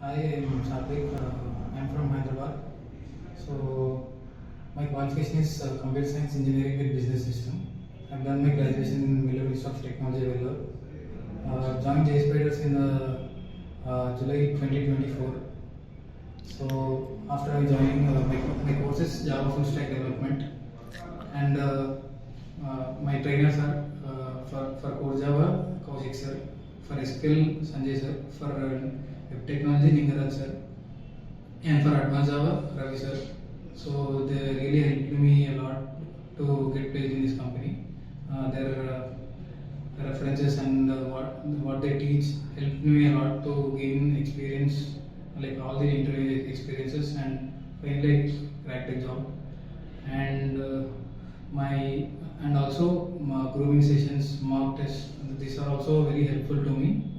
I am SATHWIK. I am from Hyderabad. So my qualification is computer science engineering with business system. I have done my graduation in Middle East of Technology, Vellore. Joined Jspiders in July 2024. So after I joining, my course is Java full stack development, and my trainers are for core Java, Kaushik sir, for SQL, Sanjay sir, for web technology, Ningaraj sir, and for advanced Java, Ravi sir. So they really helped me a lot to get placed in this company. Their references and what they teach helped me a lot to gain experience, like all the interview experiences, and finally cracked the job. And my and also grooming sessions, mock tests. These are also very helpful to me.